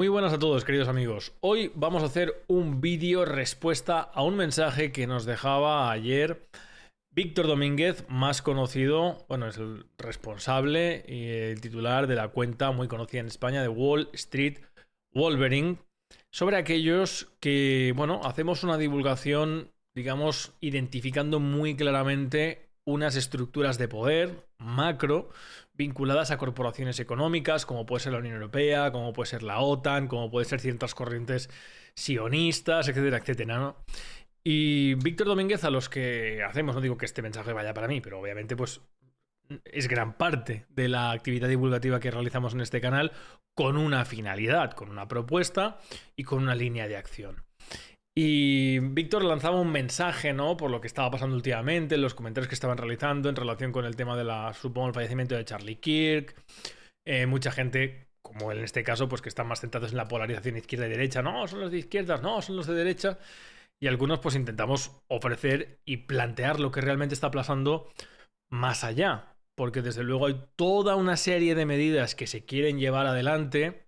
Muy buenas a todos, queridos amigos. Hoy vamos a hacer un vídeo respuesta a un mensaje que nos dejaba ayer Víctor Domínguez, más conocido, bueno, es el responsable y el titular de la cuenta muy conocida en España de Wall Street Wolverine, sobre aquellos que, bueno, hacemos una divulgación, digamos, identificando muy claramente unas estructuras de poder macro vinculadas a corporaciones económicas, como puede ser la Unión Europea, como puede ser la OTAN, como puede ser ciertas corrientes sionistas, etcétera, etcétera, ¿no? Y Víctor Domínguez, a los que hacemos, no digo que este mensaje vaya para mí, pero obviamente pues es gran parte de la actividad divulgativa que realizamos en este canal con una finalidad, con una propuesta y con una línea de acción. Y Víctor lanzaba un mensaje, ¿no? Por lo que estaba pasando últimamente, los comentarios que estaban realizando en relación con el tema de supongo, el fallecimiento de Charlie Kirk. Mucha gente, como en este caso, pues que están más centrados en la polarización izquierda y derecha. No, son los de izquierdas, no, son los de derecha. Y algunos pues intentamos ofrecer y plantear lo que realmente está pasando más allá. Porque desde luego hay toda una serie de medidas que se quieren llevar adelante.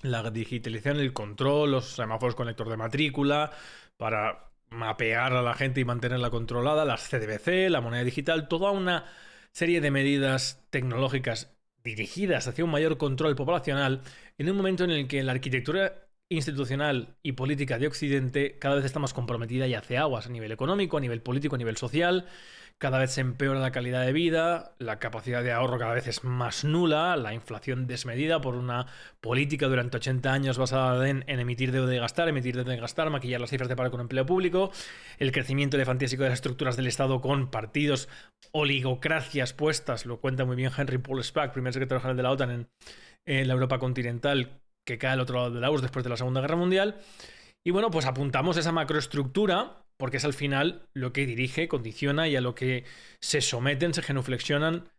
La digitalización, el control, los semáforos con lector de matrícula, para mapear a la gente y mantenerla controlada, las CDBC, la moneda digital, toda una serie de medidas tecnológicas dirigidas hacia un mayor control poblacional en un momento en el que la arquitectura institucional y política de Occidente cada vez está más comprometida y hace aguas a nivel económico, a nivel político, a nivel social. Cada vez se empeora la calidad de vida, la capacidad de ahorro cada vez es más nula, la inflación desmedida por una política durante 80 años basada en emitir deuda y gastar, maquillar las cifras de paro con empleo público, el crecimiento elefantiásico de las estructuras del Estado con partidos, oligocracias puestas, lo cuenta muy bien Henry Paul Spaak, primer secretario general de la OTAN en la Europa continental, que cae al otro lado de la URSS después de la Segunda Guerra Mundial. Y bueno, pues apuntamos esa macroestructura porque es al final lo que dirige, condiciona y a lo que se someten, se genuflexionan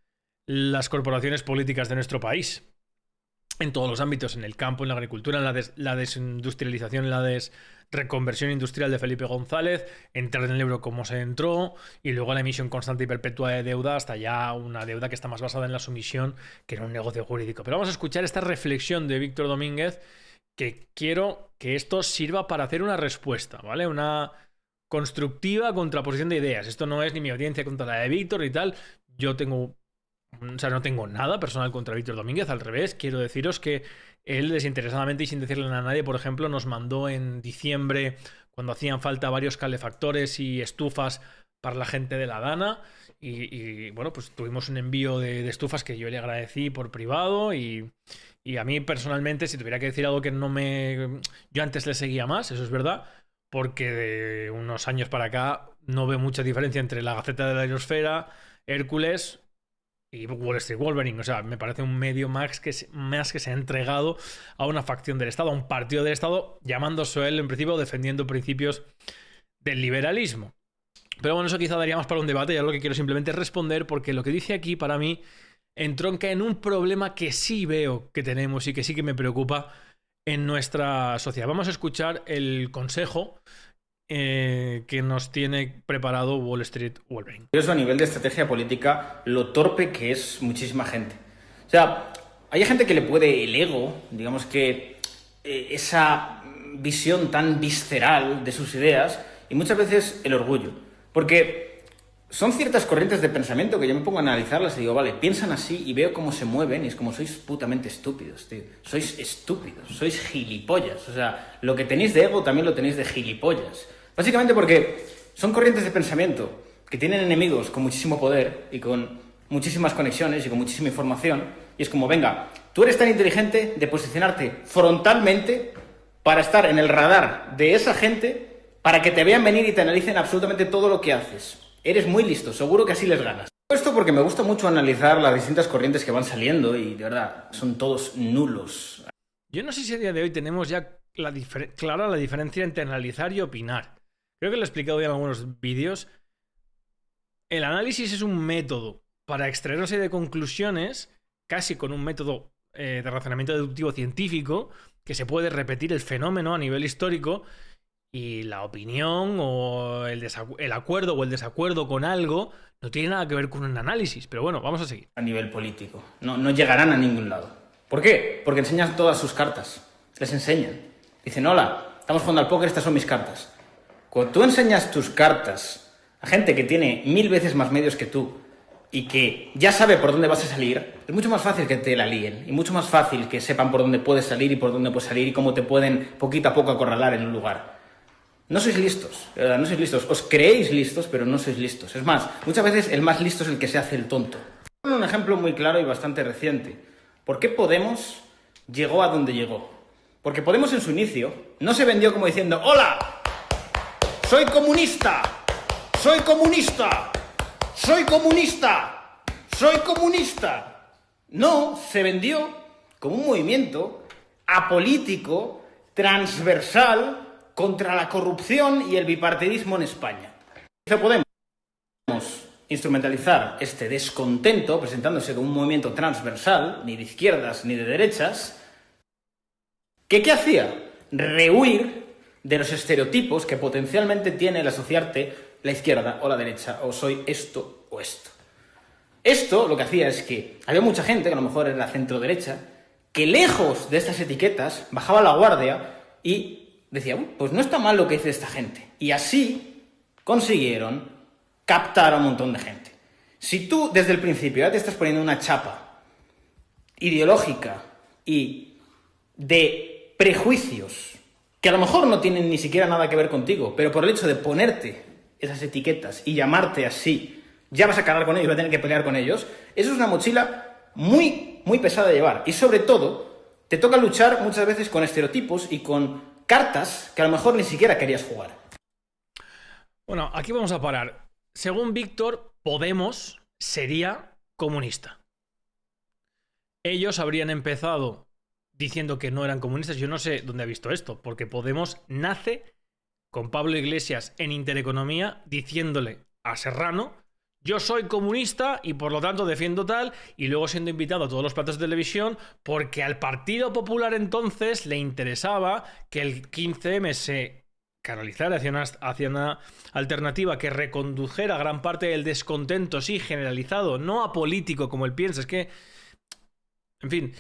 las corporaciones políticas de nuestro país. En todos los ámbitos, en el campo, en la agricultura, en la desindustrialización, en la reconversión industrial de Felipe González, entrar en el euro como se entró, y luego la emisión constante y perpetua de deuda, hasta ya una deuda que está más basada en la sumisión que en un negocio jurídico. Pero vamos a escuchar esta reflexión de Víctor Domínguez, que quiero que esto sirva para hacer una respuesta, ¿vale? Una constructiva contraposición de ideas. Esto no es ni mi audiencia contra la de Víctor y tal. Yo tengo... O sea, no tengo nada personal contra Víctor Domínguez, al revés. Quiero deciros que él desinteresadamente y sin decirle a nadie, por ejemplo, nos mandó en diciembre, cuando hacían falta varios calefactores y estufas para la gente de la Dana. Y bueno, pues tuvimos un envío de estufas que yo le agradecí por privado y a mí personalmente, si tuviera que decir algo que no me... Yo antes le seguía más, eso es verdad, porque de unos años para acá no veo mucha diferencia entre la Gaceta de la Aerosfera, Hércules y Wall Street Wolverine. O sea, me parece un medio más que se ha entregado a una facción del Estado, a un partido del Estado, llamándose él en principio defendiendo principios del liberalismo. Pero bueno, eso quizá daría más para un debate. Ya lo que quiero simplemente es responder, porque lo que dice aquí para mí entronca en un problema que sí veo que tenemos y que sí que me preocupa en nuestra sociedad. Vamos a escuchar el consejo que nos tiene preparado Wall Street Wolverine. Eso a nivel de estrategia política, lo torpe que es muchísima gente. O sea, hay gente que le puede el ego, digamos que esa visión tan visceral de sus ideas, y muchas veces el orgullo. Porque son ciertas corrientes de pensamiento que yo me pongo a analizarlas y digo, vale, piensan así y veo cómo se mueven y es como sois putamente estúpidos, tío. Sois estúpidos, sois gilipollas. O sea, lo que tenéis de ego también lo tenéis de gilipollas. Básicamente porque son corrientes de pensamiento que tienen enemigos con muchísimo poder y con muchísimas conexiones y con muchísima información. Y es como, venga, tú eres tan inteligente de posicionarte frontalmente para estar en el radar de esa gente, para que te vean venir y te analicen absolutamente todo lo que haces. Eres muy listo, seguro que así les ganas. Esto porque me gusta mucho analizar las distintas corrientes que van saliendo y de verdad son todos nulos. Yo no sé si a día de hoy tenemos ya clara la diferencia entre analizar y opinar. Creo que lo he explicado ya en algunos vídeos. El análisis es un método para extraer una serie de conclusiones, casi con un método de razonamiento deductivo científico, que se puede repetir el fenómeno a nivel histórico. Y la opinión o el acuerdo o el desacuerdo con algo no tiene nada que ver con un análisis. Pero bueno, vamos a seguir. A nivel político. No llegarán a ningún lado. ¿Por qué? Porque enseñan todas sus cartas. O les enseñan. Dicen, hola, estamos jugando al póker, estas son mis cartas. Cuando tú enseñas tus cartas a gente que tiene 1000 veces más medios que tú y que ya sabe por dónde vas a salir, es mucho más fácil que te la líen y mucho más fácil que sepan por dónde puedes salir y por dónde puedes salir y cómo te pueden poquito a poco acorralar en un lugar. No sois listos, de verdad, no sois listos. Os creéis listos, pero no sois listos. Es más, muchas veces el más listo es el que se hace el tonto. Un ejemplo muy claro y bastante reciente. ¿Por qué Podemos llegó a donde llegó? Porque Podemos en su inicio no se vendió como diciendo ¡Hola! ¡Soy comunista! ¡Soy comunista! ¡Soy comunista! ¡Soy comunista! No, se vendió como un movimiento apolítico, transversal, contra la corrupción y el bipartidismo en España. Podemos instrumentalizar este descontento presentándose como un movimiento transversal, ni de izquierdas ni de derechas, que ¿qué hacía? Rehuir de los estereotipos que potencialmente tiene el asociarte la izquierda o la derecha, o soy esto o esto. Esto lo que hacía es que había mucha gente, que a lo mejor era la centro-derecha, que lejos de estas etiquetas bajaba la guardia y decía, pues no está mal lo que dice esta gente. Y así consiguieron captar a un montón de gente. Si tú desde el principio ya te estás poniendo una chapa ideológica y de prejuicios que a lo mejor no tienen ni siquiera nada que ver contigo, pero por el hecho de ponerte esas etiquetas y llamarte así, ya vas a cargar con ellos, vas a tener que pelear con ellos, eso es una mochila muy, muy pesada de llevar. Y sobre todo, te toca luchar muchas veces con estereotipos y con cartas que a lo mejor ni siquiera querías jugar. Bueno, aquí vamos a parar. Según Víctor, Podemos sería comunista. Ellos habrían empezado diciendo que no eran comunistas. Yo no sé dónde ha visto esto, porque Podemos nace con Pablo Iglesias en Intereconomía diciéndole a Serrano: yo soy comunista y por lo tanto defiendo tal, y luego siendo invitado a todos los platos de televisión porque al Partido Popular entonces le interesaba que el 15M se canalizara hacia una alternativa que recondujera gran parte del descontento, sí, generalizado, no apolítico como él piensa. Es que, en fin,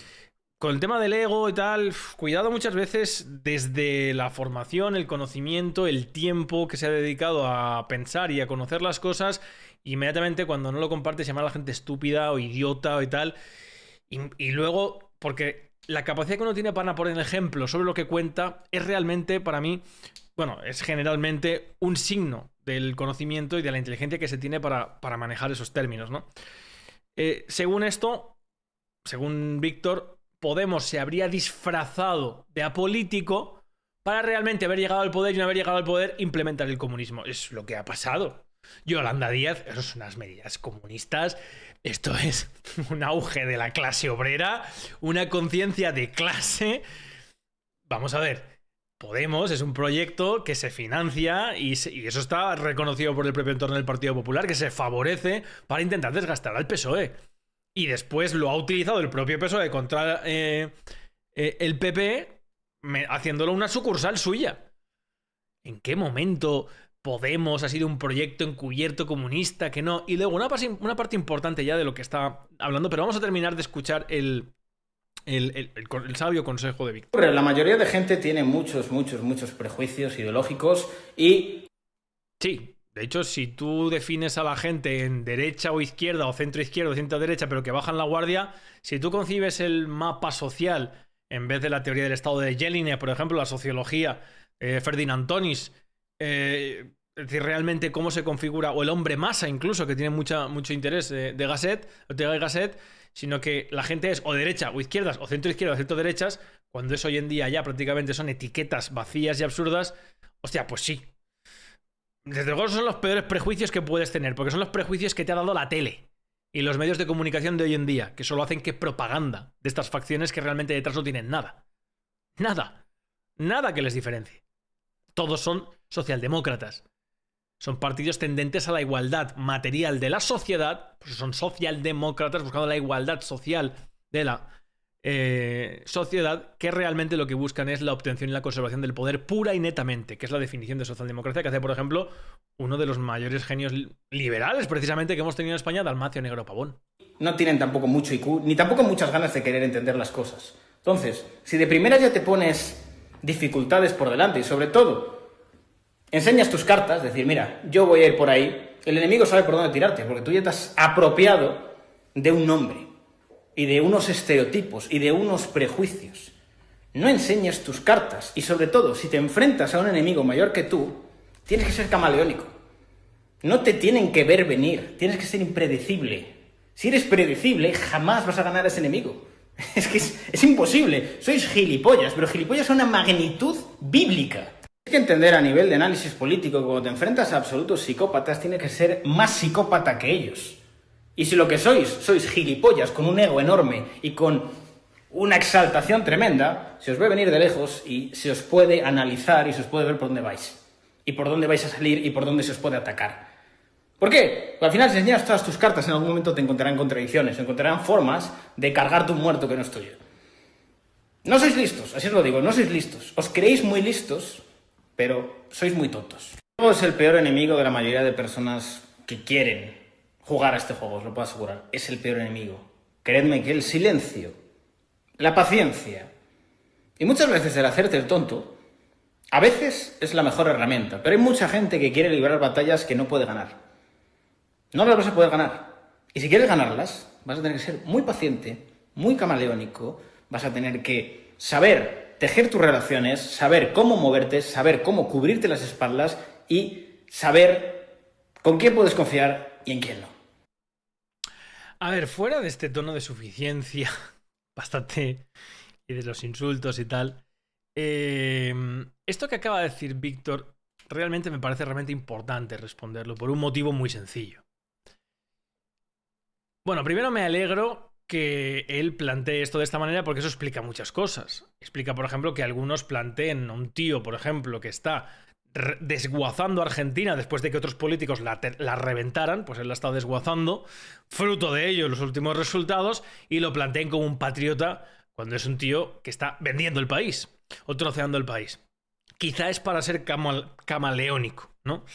con el tema del ego y tal, cuidado muchas veces desde la formación, el conocimiento, el tiempo que se ha dedicado a pensar y a conocer las cosas. Inmediatamente cuando no lo compartes llamar a la gente estúpida o idiota o y tal. Y luego, porque la capacidad que uno tiene para poner el ejemplo sobre lo que cuenta es realmente, para mí, bueno, es generalmente un signo del conocimiento y de la inteligencia que se tiene para manejar esos términos, ¿no? Según esto, según Víctor, Podemos se habría disfrazado de apolítico para realmente haber llegado al poder y una haber llegado al poder implementar el comunismo. Es lo que ha pasado. Yolanda Díaz, eso son unas medidas comunistas. Esto es un auge de la clase obrera, una conciencia de clase. Vamos a ver, Podemos es un proyecto que se financia y eso está reconocido por el propio entorno del Partido Popular, que se favorece para intentar desgastar al PSOE. Y después lo ha utilizado el propio PSOE contra el PP, haciéndolo una sucursal suya. ¿En qué momento Podemos ha sido un proyecto encubierto comunista que no? Y luego una parte importante ya de lo que está hablando, pero vamos a terminar de escuchar el sabio consejo de Víctor. La mayoría de gente tiene muchos prejuicios ideológicos y... Sí, de hecho, si tú defines a la gente en derecha o izquierda o centro izquierda o centro derecha, pero que bajan la guardia, si tú concibes el mapa social en vez de la teoría del estado de Jelinek, por ejemplo, la sociología, Ferdinand Tonis, es decir, realmente cómo se configura, o el hombre masa incluso, que tiene mucho interés de Gasset, de Gasset, sino que la gente es o derecha o izquierdas, o centro izquierda o centro derechas, cuando eso hoy en día ya prácticamente son etiquetas vacías y absurdas. Hostia, pues sí. Desde luego son los peores prejuicios que puedes tener, porque son los prejuicios que te ha dado la tele y los medios de comunicación de hoy en día, que solo hacen que propaganda de estas facciones que realmente detrás no tienen nada. Nada que les diferencie. Todos son socialdemócratas. Son partidos tendentes a la igualdad material de la sociedad, pues son socialdemócratas buscando la igualdad social de la sociedad, que realmente lo que buscan es la obtención y la conservación del poder pura y netamente, que es la definición de socialdemocracia que hace, por ejemplo, uno de los mayores genios liberales precisamente que hemos tenido en España, Dalmacio Negro Pavón. No tienen tampoco mucho IQ, ni tampoco muchas ganas de querer entender las cosas. Entonces, si de primera ya te pones dificultades por delante y sobre todo enseñas tus cartas, decir, mira, yo voy a ir por ahí, el enemigo sabe por dónde tirarte, porque tú ya te has apropiado de un nombre y de unos estereotipos y de unos prejuicios. No enseñes tus cartas y sobre todo, si te enfrentas a un enemigo mayor que tú, tienes que ser camaleónico. No te tienen que ver venir, tienes que ser impredecible. Si eres predecible, jamás vas a ganar a ese enemigo. Es que es imposible. Sois gilipollas, pero gilipollas a una magnitud bíblica. Hay que entender a nivel de análisis político que cuando te enfrentas a absolutos psicópatas, tienes que ser más psicópata que ellos. Y si lo que sois gilipollas con un ego enorme y con una exaltación tremenda, se os ve venir de lejos y se os puede analizar y se os puede ver por dónde vais. Y por dónde vais a salir y por dónde se os puede atacar. ¿Por qué? Porque al final, si enseñas todas tus cartas, en algún momento te encontrarán contradicciones, encontrarán formas de cargarte un muerto que no es tuyo. No sois listos, así os lo digo, no sois listos. Os creéis muy listos, pero sois muy tontos. El juego es el peor enemigo de la mayoría de personas que quieren jugar a este juego, os lo puedo asegurar. Es el peor enemigo. Creedme que el silencio, la paciencia y muchas veces el hacerte el tonto, a veces es la mejor herramienta, pero hay mucha gente que quiere librar batallas que no puede ganar. No las vas a poder ganar. Y si quieres ganarlas, vas a tener que ser muy paciente, muy camaleónico, vas a tener que saber tejer tus relaciones, saber cómo moverte, saber cómo cubrirte las espaldas y saber con quién puedes confiar y en quién no. A ver, fuera de este tono de suficiencia, bastante, y de los insultos y tal, esto que acaba de decir Víctor realmente me parece realmente importante responderlo por un motivo muy sencillo. Bueno, primero me alegro que él plantee esto de esta manera porque eso explica muchas cosas. Explica, por ejemplo, que algunos planteen a un tío, por ejemplo, que está desguazando a Argentina después de que otros políticos la reventaran, pues él la ha estado desguazando, fruto de ello los últimos resultados, y lo planteen como un patriota cuando es un tío que está vendiendo el país o troceando el país. Quizá es para ser camaleónico, ¿no?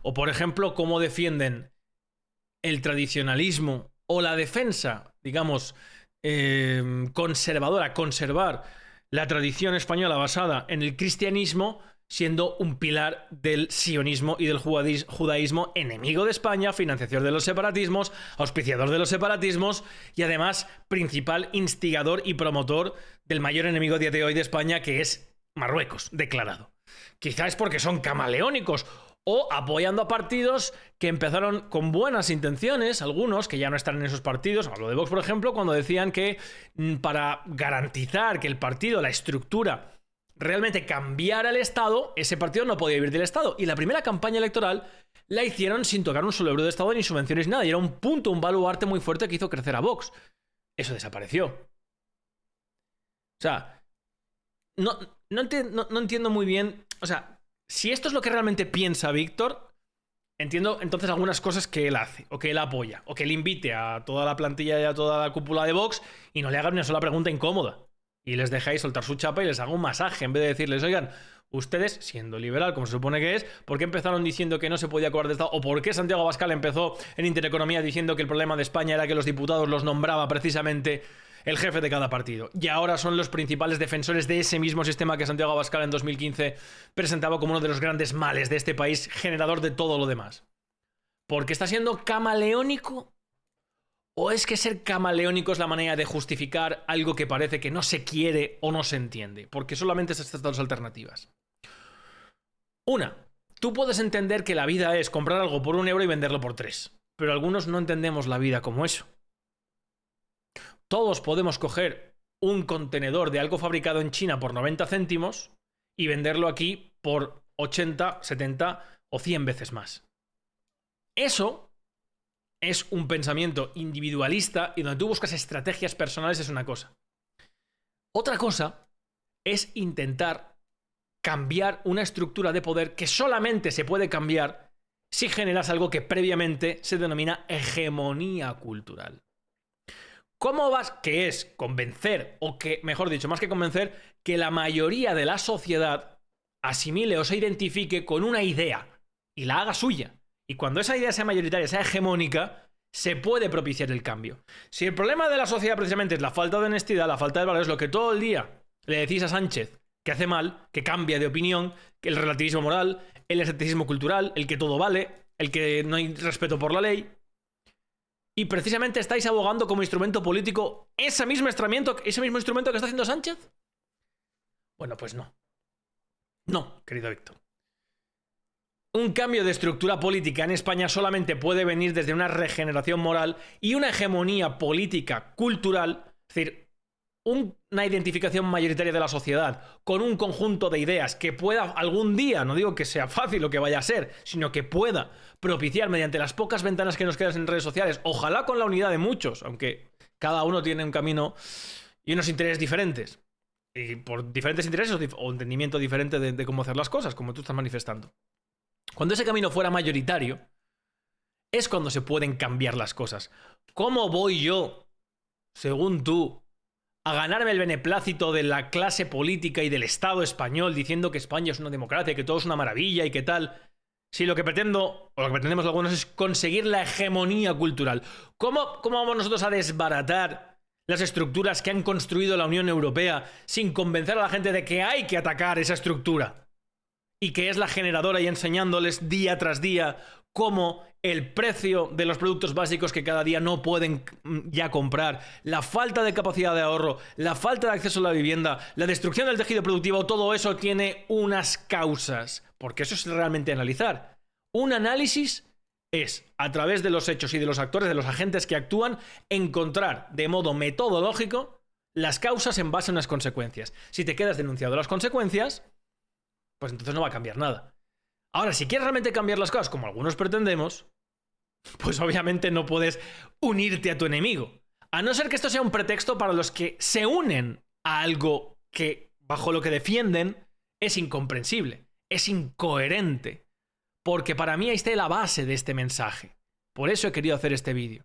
O, por ejemplo, cómo defienden el tradicionalismo o la defensa, digamos, conservadora, conservar la tradición española basada en el cristianismo, siendo un pilar del sionismo y del judaísmo, enemigo de España, financiador de los separatismos, auspiciador de los separatismos y además principal instigador y promotor del mayor enemigo a día de hoy de España, que es Marruecos, declarado. Quizá es porque son camaleónicos o apoyando a partidos que empezaron con buenas intenciones, algunos que ya no están en esos partidos. Hablo de Vox, por ejemplo, cuando decían que para garantizar que el partido, la estructura, realmente cambiara el Estado, ese partido no podía vivir del Estado. Y la primera campaña electoral la hicieron sin tocar un solo euro de Estado, ni subvenciones, ni nada. Y era un punto, un baluarte muy fuerte que hizo crecer a Vox. Eso desapareció. O sea, no entiendo muy bien. O sea, si esto es lo que realmente piensa Víctor, entiendo entonces algunas cosas que él hace, o que él apoya, o que él invite a toda la plantilla y a toda la cúpula de Vox y no le hagan una sola pregunta incómoda. Y les dejáis soltar su chapa y les haga un masaje, en vez de decirles, oigan, ustedes, siendo liberal, como se supone que es, ¿por qué empezaron diciendo que no se podía acordar de Estado? ¿O por qué Santiago Abascal empezó en Intereconomía diciendo que el problema de España era que los diputados los nombraba precisamente el jefe de cada partido? Y ahora son los principales defensores de ese mismo sistema que Santiago Abascal en 2015 presentaba como uno de los grandes males de este país, generador de todo lo demás. ¿Porque está siendo camaleónico? ¿O es que ser camaleónico es la manera de justificar algo que parece que no se quiere o no se entiende? Porque solamente es estas dos alternativas. Una, tú puedes entender que la vida es comprar algo por 1 euro y venderlo por 3. Pero algunos no entendemos la vida como eso. Todos podemos coger un contenedor de algo fabricado en China por 90 céntimos y venderlo aquí por 80, 70 o 100 veces más. Eso es un pensamiento individualista y donde tú buscas estrategias personales es una cosa. Otra cosa es intentar cambiar una estructura de poder que solamente se puede cambiar si generas algo que previamente se denomina hegemonía cultural. ¿Cómo vas? Que es convencer, o que, mejor dicho, más que convencer, que la mayoría de la sociedad asimile o se identifique con una idea y la haga suya. Y cuando esa idea sea mayoritaria, sea hegemónica, se puede propiciar el cambio. Si el problema de la sociedad precisamente es la falta de honestidad, la falta de valores, lo que todo el día le decís a Sánchez que hace mal, que cambia de opinión, que el relativismo moral, el escepticismo cultural, el que todo vale, el que no hay respeto por la ley, y precisamente estáis abogando como instrumento político ese mismo instrumento que está haciendo Sánchez. Bueno, pues no. No, querido Víctor. Un cambio de estructura política en España solamente puede venir desde una regeneración moral y una hegemonía política cultural, es decir, una identificación mayoritaria de la sociedad con un conjunto de ideas que pueda algún día, no digo que sea fácil o que vaya a ser, sino que pueda propiciar mediante las pocas ventanas que nos quedan en redes sociales, ojalá con la unidad de muchos, aunque cada uno tiene un camino y unos intereses diferentes, y por diferentes intereses o entendimiento diferente de cómo hacer las cosas, como tú estás manifestando. Cuando ese camino fuera mayoritario, es cuando se pueden cambiar las cosas. ¿Cómo voy yo, según tú, a ganarme el beneplácito de la clase política y del Estado español diciendo que España es una democracia y que todo es una maravilla y que tal? Si lo que pretendo, o lo que pretendemos algunos, es conseguir la hegemonía cultural. ¿Cómo vamos nosotros a desbaratar las estructuras que han construido la Unión Europea sin convencer a la gente de que hay que atacar esa estructura? Y que es la generadora y enseñándoles día tras día cómo el precio de los productos básicos que cada día no pueden ya comprar, la falta de capacidad de ahorro, la falta de acceso a la vivienda, la destrucción del tejido productivo, todo eso tiene unas causas. Porque eso es realmente analizar. Un análisis es, a través de los hechos y de los actores, de los agentes que actúan, encontrar de modo metodológico las causas en base a unas consecuencias. Si te quedas denunciado las consecuencias, pues entonces no va a cambiar nada. Ahora, si quieres realmente cambiar las cosas, como algunos pretendemos, pues obviamente no puedes unirte a tu enemigo. A no ser que esto sea un pretexto para los que se unen a algo que, bajo lo que defienden, es incomprensible, es incoherente. Porque para mí ahí está la base de este mensaje. Por eso he querido hacer este vídeo.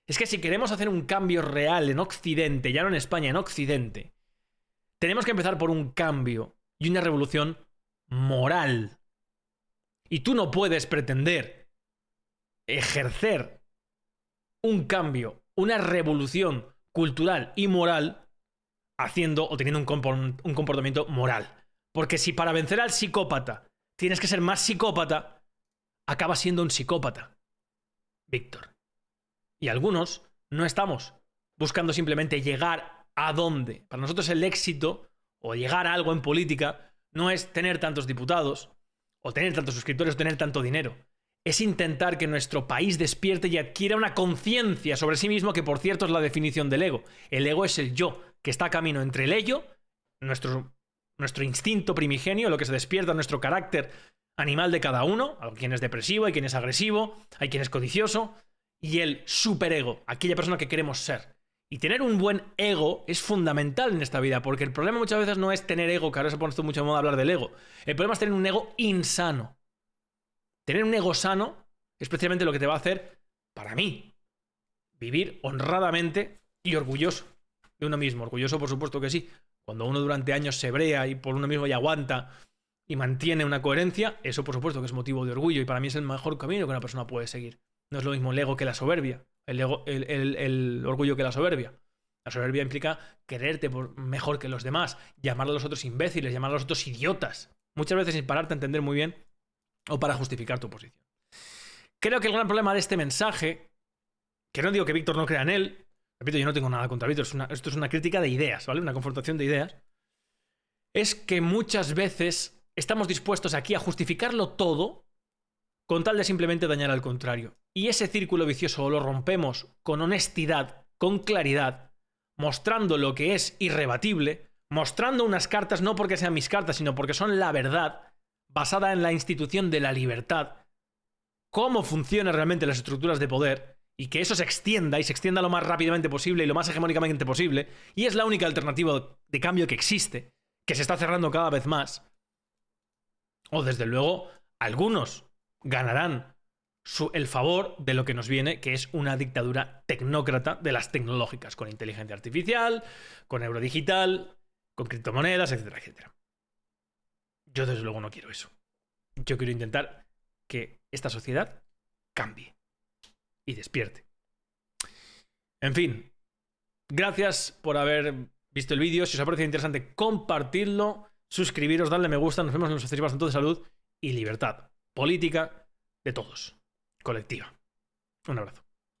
Es que si queremos hacer un cambio real en Occidente, ya no en España, en Occidente, tenemos que empezar por un cambio y una revolución moral. Y tú no puedes pretender ejercer un cambio, una revolución cultural y moral haciendo o teniendo un comportamiento moral. Porque si para vencer al psicópata tienes que ser más psicópata, acabas siendo un psicópata, Víctor. Y algunos no estamos buscando simplemente llegar a dónde. Para nosotros el éxito o llegar a algo en política no es tener tantos diputados, o tener tantos suscriptores, o tener tanto dinero. Es intentar que nuestro país despierte y adquiera una conciencia sobre sí mismo, que por cierto es la definición del ego. El ego es el yo, que está a camino entre el ello, nuestro instinto primigenio, lo que se despierta, nuestro carácter animal de cada uno. Hay quien es depresivo, hay quien es agresivo, hay quien es codicioso, y el superego, aquella persona que queremos ser. Y tener un buen ego es fundamental en esta vida, porque el problema muchas veces no es tener ego, que ahora se pone mucho de moda hablar del ego. El problema es tener un ego insano. Tener un ego sano es precisamente lo que te va a hacer, para mí, vivir honradamente y orgulloso de uno mismo. Orgulloso, por supuesto que sí. Cuando uno durante años se brea y por uno mismo y aguanta y mantiene una coherencia, eso por supuesto que es motivo de orgullo, y para mí es el mejor camino que una persona puede seguir. No es lo mismo el ego que la soberbia. El orgullo que la soberbia. La soberbia implica quererte mejor que los demás, llamar a los otros imbéciles, llamar a los otros idiotas, muchas veces sin pararte a entender muy bien o para justificar tu posición. Creo que el gran problema de este mensaje, que no digo que Víctor no crea en él, repito, yo no tengo nada contra Víctor, esto es una crítica de ideas, ¿vale? Una confrontación de ideas, es que muchas veces estamos dispuestos aquí a justificarlo todo con tal de simplemente dañar al contrario. Y ese círculo vicioso lo rompemos con honestidad, con claridad, mostrando lo que es irrebatible, mostrando unas cartas no porque sean mis cartas, sino porque son la verdad, basada en la institución de la libertad, cómo funcionan realmente las estructuras de poder, y que eso se extienda, y se extienda lo más rápidamente posible y lo más hegemónicamente posible, y es la única alternativa de cambio que existe, que se está cerrando cada vez más. O desde luego, algunos ganarán el favor de lo que nos viene, que es una dictadura tecnócrata de las tecnológicas, con inteligencia artificial, con euro digital, con criptomonedas, etcétera, etcétera. Yo desde luego no quiero eso. Yo quiero intentar que esta sociedad cambie y despierte. En fin, gracias por haber visto el vídeo. Si os ha parecido interesante, compartidlo, suscribiros, darle me gusta. Nos vemos en los festivales de salud y libertad política de todos, colectiva. Un abrazo.